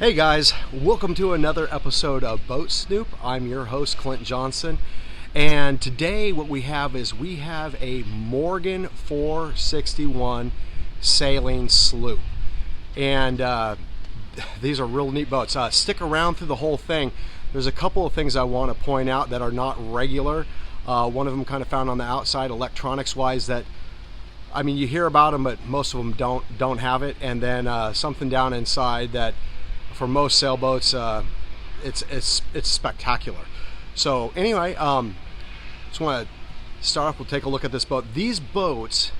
Hey guys, welcome to another episode of Boat Snoop. I'm your host, Clint Johnson, and today what we have is a Morgan 461 Sailing Sloop, and these are real neat boats. Stick around through the whole thing. There's a couple of things I want to point out that are not regular. One of them kind of found on the outside, electronics-wise, that I mean, you hear about them, but most of them don't have it. And then something down inside that, for most sailboats, it's spectacular. So anyway, just want to start off. We'll take a look at this boat. These boats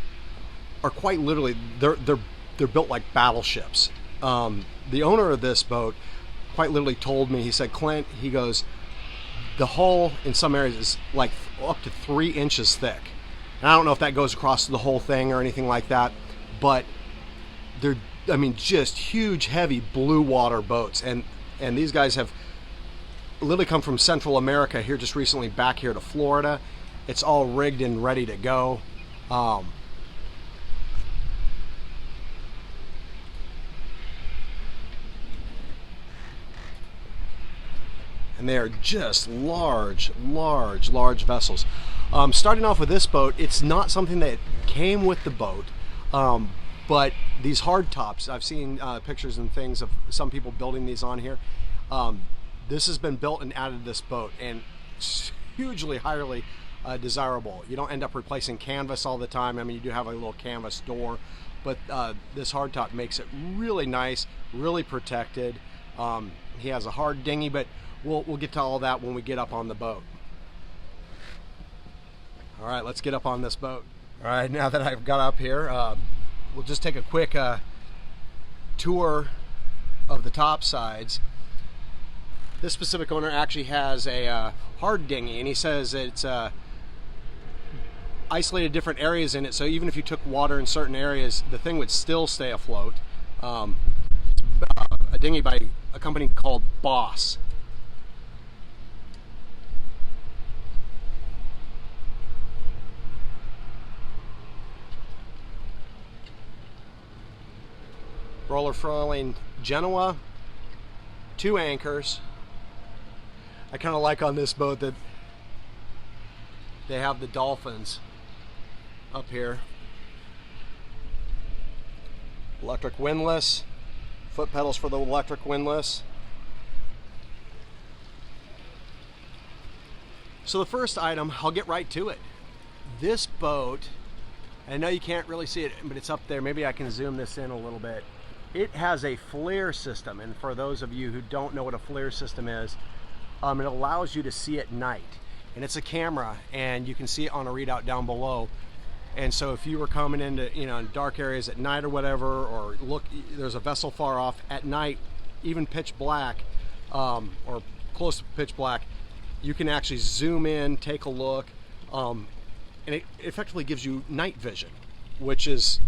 are quite literally they're built like battleships. The owner of this boat quite literally told me, he said, Clint, he goes, the hull in some areas is like up to 3 inches thick. And I don't know if that goes across the whole thing or anything like that, but they're, I mean, just huge, heavy blue water boats. And these guys have literally come from Central America here just recently back here to Florida. It's all rigged and ready to go. And they are just large vessels. Starting off with this boat, it's not something that came with the boat, but these hard tops, I've seen pictures and things of some people building these on here. This has been built and added to this boat, and it's hugely, highly desirable. You don't end up replacing canvas all the time. I mean, you do have a little canvas door, but this hardtop makes it really nice, really protected. He has a hard dinghy, but we'll get to all that when we get up on the boat. All right, let's get up on this boat. All right, now that I've got up here, we'll just take a quick tour of the top sides. This specific owner actually has a hard dinghy, and he says it's isolated different areas in it, so even if you took water in certain areas, the thing would still stay afloat. It's a dinghy by a company called Boss. Roller furling Genoa, 2 anchors. I kind of like on this boat that they have the dolphins up here. Electric windlass, foot pedals for the electric windlass. So the first item, I'll get right to it. This boat, I know you can't really see it, but it's up there. Maybe I can zoom this in a little bit. It has a flare system, and for those of you who don't know what a flare system is, it allows you to see at night. And it's a camera, and you can see it on a readout down below. And so if you were coming into, dark areas at night or whatever, or look, there's a vessel far off at night, even pitch black, or close to pitch black, you can actually zoom in, take a look, and it effectively gives you night vision, which is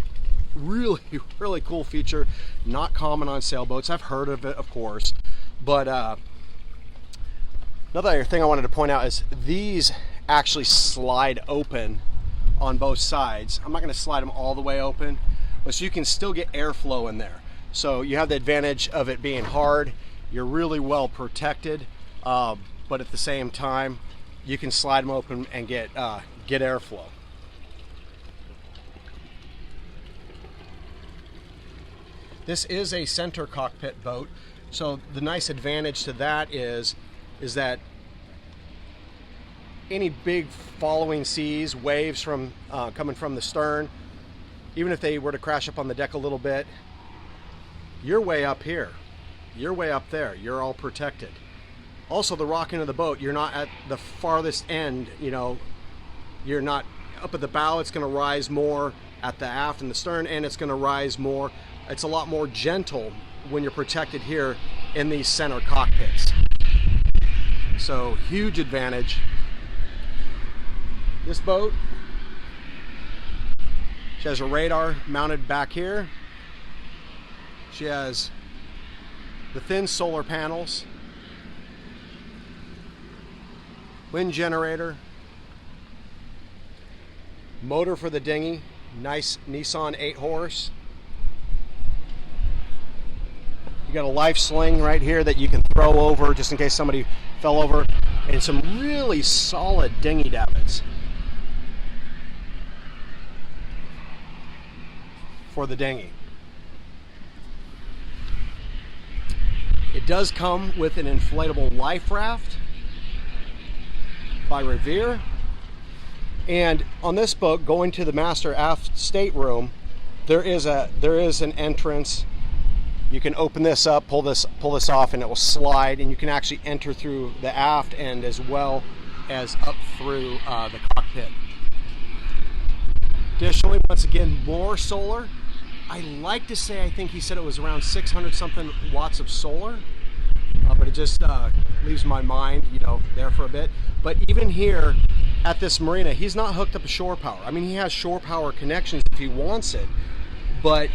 really cool feature. Not common on sailboats. I've heard of it, of course, but another thing I wanted to point out is these actually slide open on both sides. I'm not going to slide them all the way open, but so you can still get airflow in there. So you have the advantage of it being hard. You're really well protected, but at the same time, you can slide them open and get airflow. This is a center cockpit boat, so the nice advantage to that is that any big following seas, waves from coming from the stern, even if they were to crash up on the deck a little bit, you're way up here, you're way up there, you're all protected. Also, the rocking of the boat, you're not at the farthest end, you're not up at the bow. It's going to rise more at the aft and the stern, and it's going to rise more. It's a lot more gentle when you're protected here in these center cockpits. So huge advantage. This boat, she has a radar mounted back here. She has the thin solar panels, wind generator, motor for the dinghy, nice Nissan 8 horse. You got a life sling right here that you can throw over just in case somebody fell over, and some really solid dinghy davits for the dinghy. It does come with an inflatable life raft by Revere. And on this boat, going to the master aft stateroom, there is an entrance. You can open this up, pull this off, and it will slide, and you can actually enter through the aft end as well as up through the cockpit. Additionally, once again, more solar. I like to say, I think he said it was around 600 something watts of solar, but it just leaves my mind, there for a bit. But even here at this marina, he's not hooked up to shore power. I mean, he has shore power connections if he wants it, but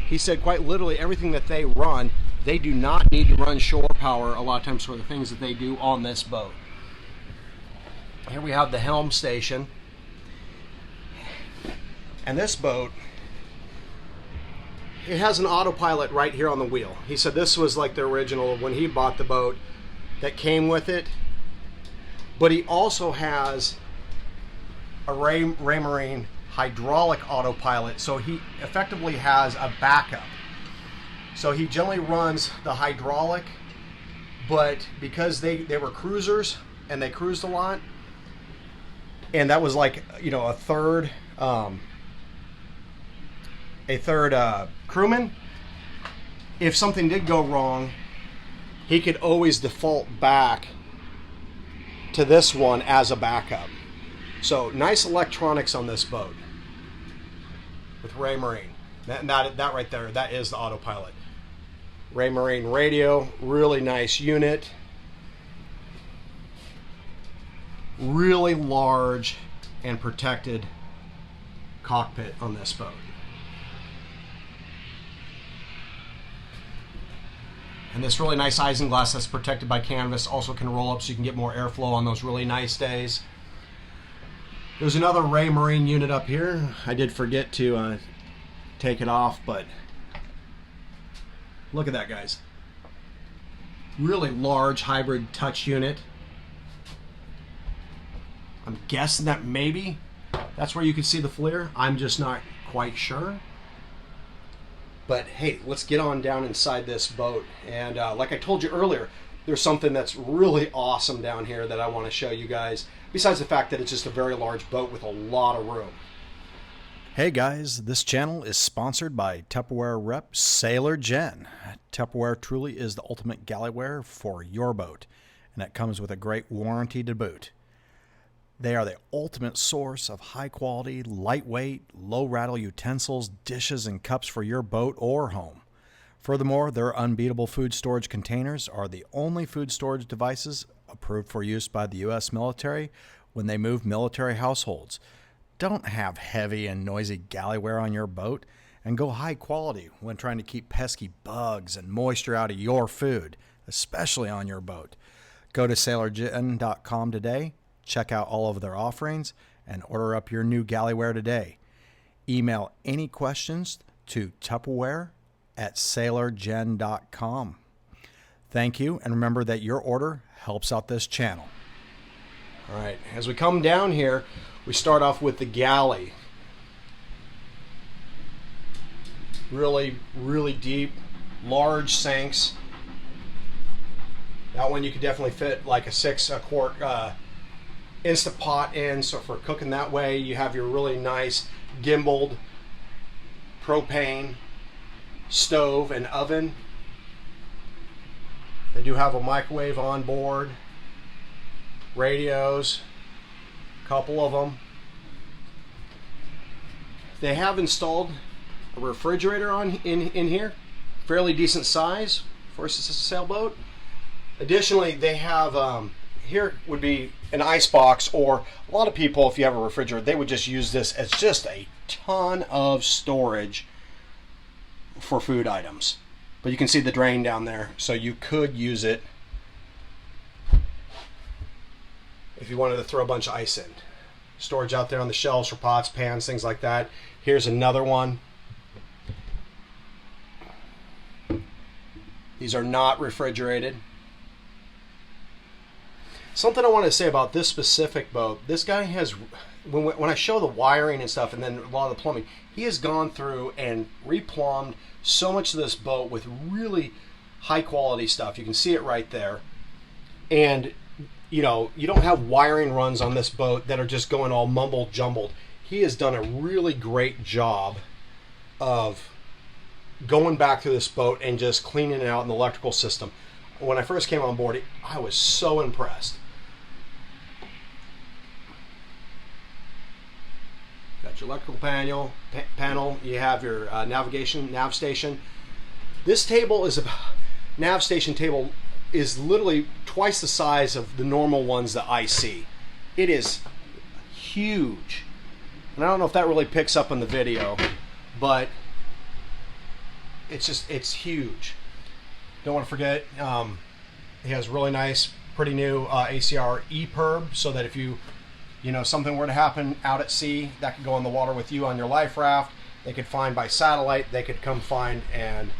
he said quite literally everything that they run, they do not need to run shore power a lot of times for the things that they do on this boat. Here we have the helm station. And this boat, it has an autopilot right here on the wheel. He said this was like the original when he bought the boat that came with it. But he also has a Raymarine hydraulic autopilot, so he effectively has a backup. So he generally runs the hydraulic, but because they were cruisers and they cruised a lot, and that was like a third crewman, if something did go wrong, he could always default back to this one as a backup. So nice electronics on this boat with Raymarine. That right there, that is the autopilot. Raymarine radio, really nice unit. Really large and protected cockpit on this boat. And this really nice isinglass that's protected by canvas also can roll up so you can get more airflow on those really nice days. There's another Raymarine unit up here. I did forget to take it off, but look at that, guys. Really large hybrid touch unit. I'm guessing that maybe that's where you can see the FLIR. I'm just not quite sure. But hey, let's get on down inside this boat. And like I told you earlier, there's something that's really awesome down here that I want to show you guys, besides the fact that it's just a very large boat with a lot of room. Hey guys, this channel is sponsored by Tupperware rep Sailor Jen. Tupperware truly is the ultimate galley-ware for your boat, and it comes with a great warranty to boot. They are the ultimate source of high-quality, lightweight, low-rattle utensils, dishes, and cups for your boat or home. Furthermore, their unbeatable food storage containers are the only food storage devices approved for use by the U.S. military when they move military households. Don't have heavy and noisy galley-ware on your boat, and go high quality when trying to keep pesky bugs and moisture out of your food, especially on your boat. Go to SailorGen.com today. Check out all of their offerings and order up your new galley-ware today. Email any questions to Tupperware@SailorGen.com. Thank you, and remember that your order helps out this channel. All right, as we come down here, we start off with the Galley. Really, really deep, large sinks. That one you could definitely fit like a 6-quart Instant Pot in, so for cooking that way. You have your really nice gimbaled propane stove and oven. They do have a microwave on board, radios, a couple of them. They have installed a refrigerator in here, fairly decent size for a sailboat. Additionally, they have here would be an ice box, or a lot of people, if you have a refrigerator, they would just use this as just a ton of storage for food items. But you can see the drain down there, so you could use it if you wanted to throw a bunch of ice in. Storage out there on the shelves for pots, pans, things like that. Here's another one. These are not refrigerated. Something I want to say about this specific boat, this guy has, when I show the wiring and stuff and then a lot of the plumbing, he has gone through and replumbed so much of this boat with really high quality stuff. You can see it right there. And you know, you don't have wiring runs on this boat that are just going all mumble jumbled. He has done a really great job of going back to this boat and just cleaning it out in the electrical system. When I first came on board, I was so impressed. Got your electrical panel. You have your nav station. This table is nav station table is literally twice the size of the normal ones that I see. It is huge, and I don't know if that really picks up in the video, but it's huge. Don't want to forget, he has really nice, pretty new ACR EPIRB, so that if you know, something were to happen out at sea, that could go in the water with you on your life raft. They could find by satellite. They could come find and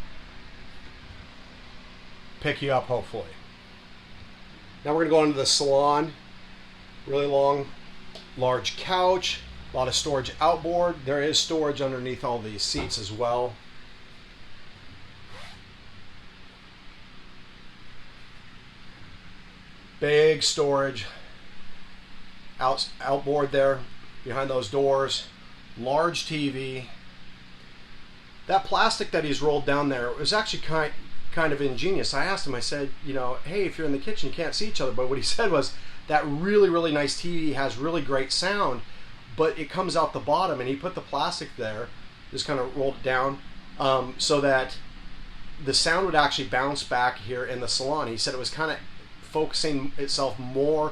pick you up, hopefully. Now we're going to go into the salon. Really long, large couch. A lot of storage outboard. There is storage underneath all these seats as well. Big storage outboard there behind those doors. Large TV. That plastic that he's rolled down there was actually kind of ingenious. I asked him, I said, you know, hey, if you're in the kitchen you can't see each other, but what he said was that really nice TV has really great sound, but it comes out the bottom, and he put the plastic there, just kind of rolled it down, so that the sound would actually bounce back here in the salon. He said it was kind of focusing itself more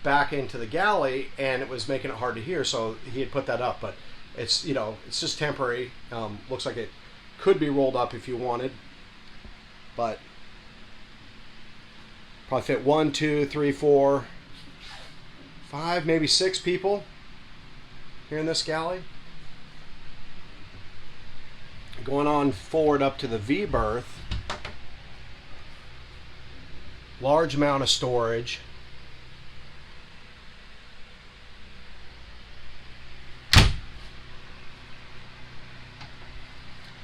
back into the galley, and it was making it hard to hear, so he had put that up. But it's, you know, it's just temporary. Looks like it could be rolled up if you wanted, but probably fit 1, 2, 3, 4, 5, maybe 6 people here in this galley. Going on forward up to the V-berth, large amount of storage.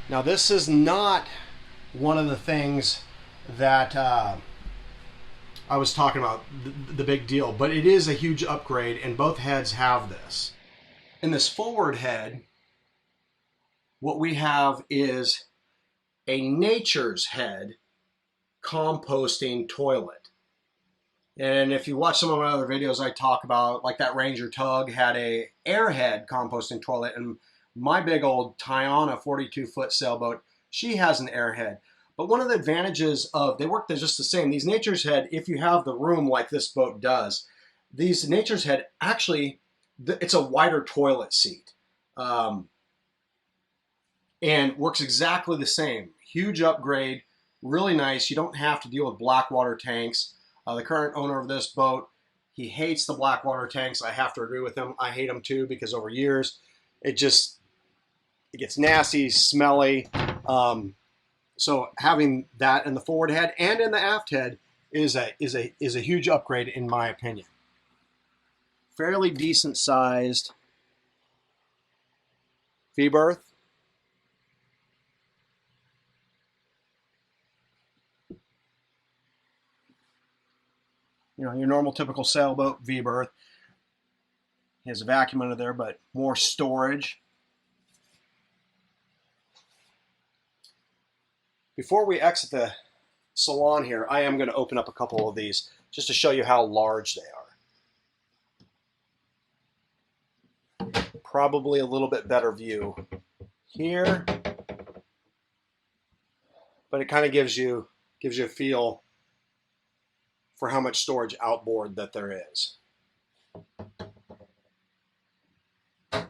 Now this is not one of the things that I was talking about, the big deal, but it is a huge upgrade, and both heads have this. In this forward head, what we have is a nature's head composting toilet. And if you watch some of my other videos, I talk about, like that Ranger Tug had a airhead composting toilet, and my big old Tiana 42-foot sailboat, she has an airhead. But one of the advantages of, they work just the same. These nature's head, if you have the room like this boat does, these nature's head actually, it's a wider toilet seat. And works exactly the same. Huge upgrade, really nice. You don't have to deal with black water tanks. The current owner of this boat, he hates the black water tanks. I have to agree with him. I hate them too, because over years, it gets nasty, smelly. So having that in the forward head and in the aft head is a huge upgrade, in my opinion. Fairly decent sized V-berth. You know, your normal typical sailboat V-berth. He has a vacuum under there, but more storage. Before we exit the salon here, I am going to open up a couple of these just to show you how large they are. Probably a little bit better view here, but it kind of gives you a feel for how much storage outboard that there is. And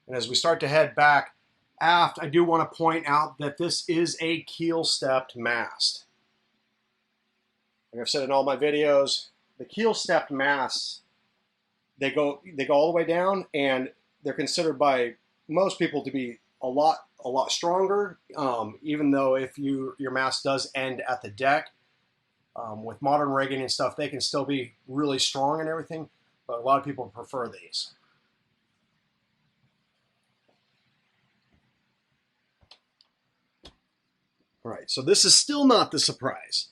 as we start to head back aft, I do want to point out that this is a keel-stepped mast. Like I've said in all my videos, the keel-stepped masts, they go all the way down, and they're considered by most people to be a lot a lot stronger, even though if your mast does end at the deck. With modern rigging and stuff, they can still be really strong and everything, but a lot of people prefer these. All right, so this is still not the surprise,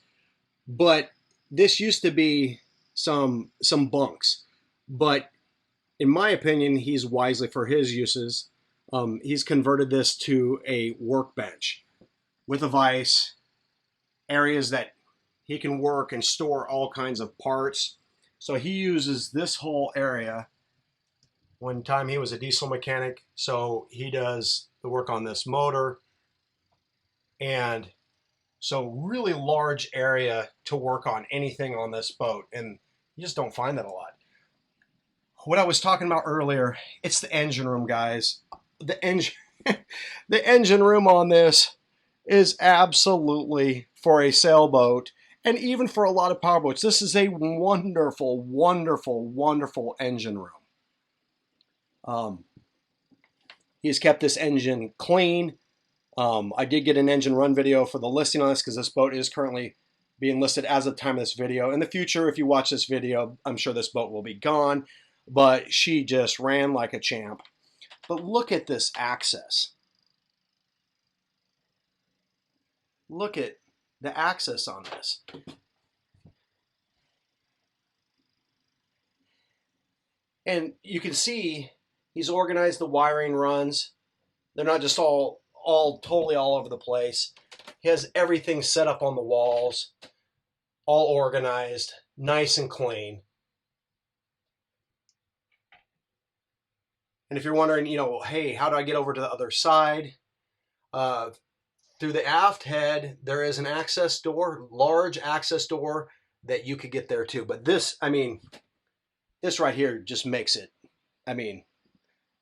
but this used to be some bunks, but in my opinion, he's wisely for his uses. He's converted this to a workbench with a vise, areas that he can work and store all kinds of parts. So he uses this whole area. One time he was a diesel mechanic, so he does the work on this motor. And so really large area to work on anything on this boat. And you just don't find that a lot. What I was talking about earlier, it's the engine room, guys. The engine, the engine room on this is absolutely, for a sailboat, and even for a lot of powerboats, this is a wonderful, wonderful, wonderful engine room. He's kept this engine clean. I did get an engine run video for the listing on this because this boat is currently being listed as of the time of this video. In the future, if you watch this video, I'm sure this boat will be gone, but she just ran like a champ. But look at this access. Look at the access on this. And you can see he's organized the wiring runs. They're not just all totally all over the place. He has everything set up on the walls, all organized, nice and clean. And if you're wondering, you know, hey, how do I get over to the other side? Through the aft head, there is an access door, large access door that you could get there too. But this, I mean, this right here just makes it, I mean,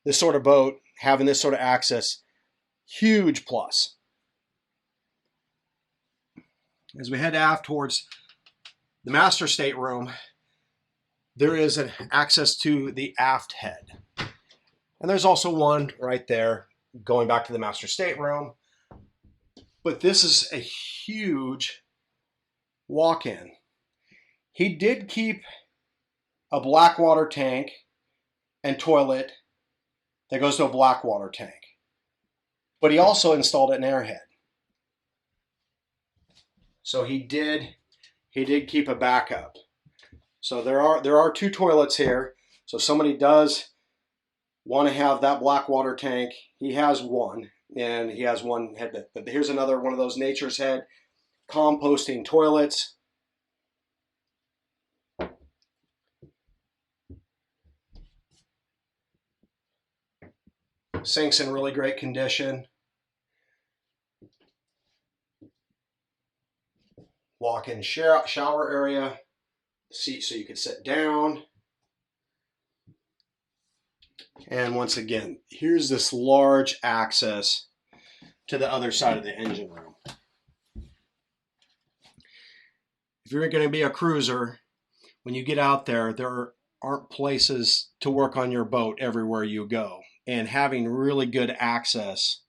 this sort of boat, having this sort of access, huge plus. As we head aft towards the master stateroom, there is an access to the aft head. And there's also one right there going back to the master stateroom. But this is a huge walk-in. He did keep a black water tank and toilet that goes to a black water tank. But he also installed an airhead. So he did keep a backup. So there are two toilets here. So if somebody does want to have that black water tank, he has one. And he has one head. But here's another one of those Nature's Head composting toilets. Sink's in really great condition. Walk-in shower area. Seat so you can sit down. And once again, here's this large access to the other side of the engine room. If you're going to be a cruiser, when you get out there, there aren't places to work on your boat everywhere you go. And having really good access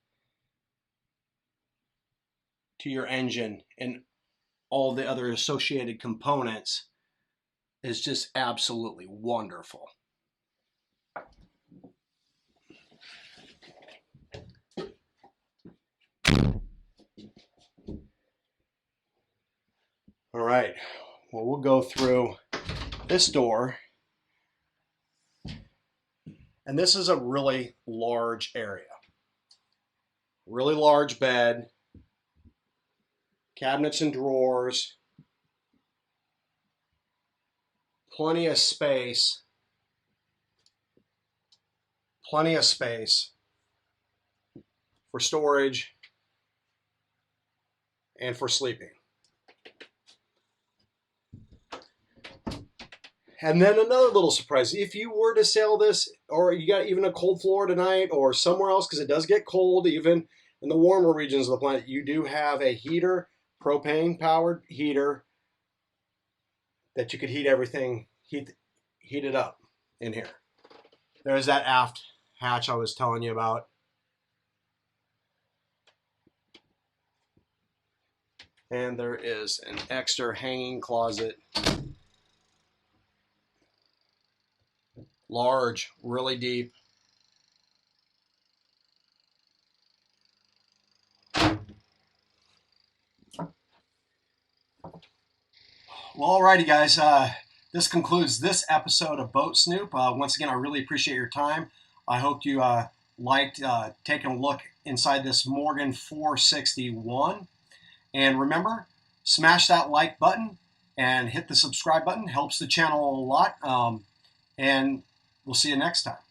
to your engine and all the other associated components is just absolutely wonderful. All right, well, we'll go through this door. And this is a really large area. Really large bed, cabinets and drawers, plenty of space for storage and for sleeping. And then another little surprise, if you were to sail this, or you got even a cold floor tonight or somewhere else, because it does get cold even in the warmer regions of the planet, you do have a heater, propane powered heater, that you could heat everything, heat it up in here. There's that aft hatch I was telling you about. And there is an extra hanging closet. Large, really deep. Well, alrighty, guys. This concludes this episode of Boat Snoop. Once again, I really appreciate your time. I hope you liked taking a look inside this Morgan 461. And remember, smash that like button and hit the subscribe button. Helps the channel a lot. And we'll see you next time.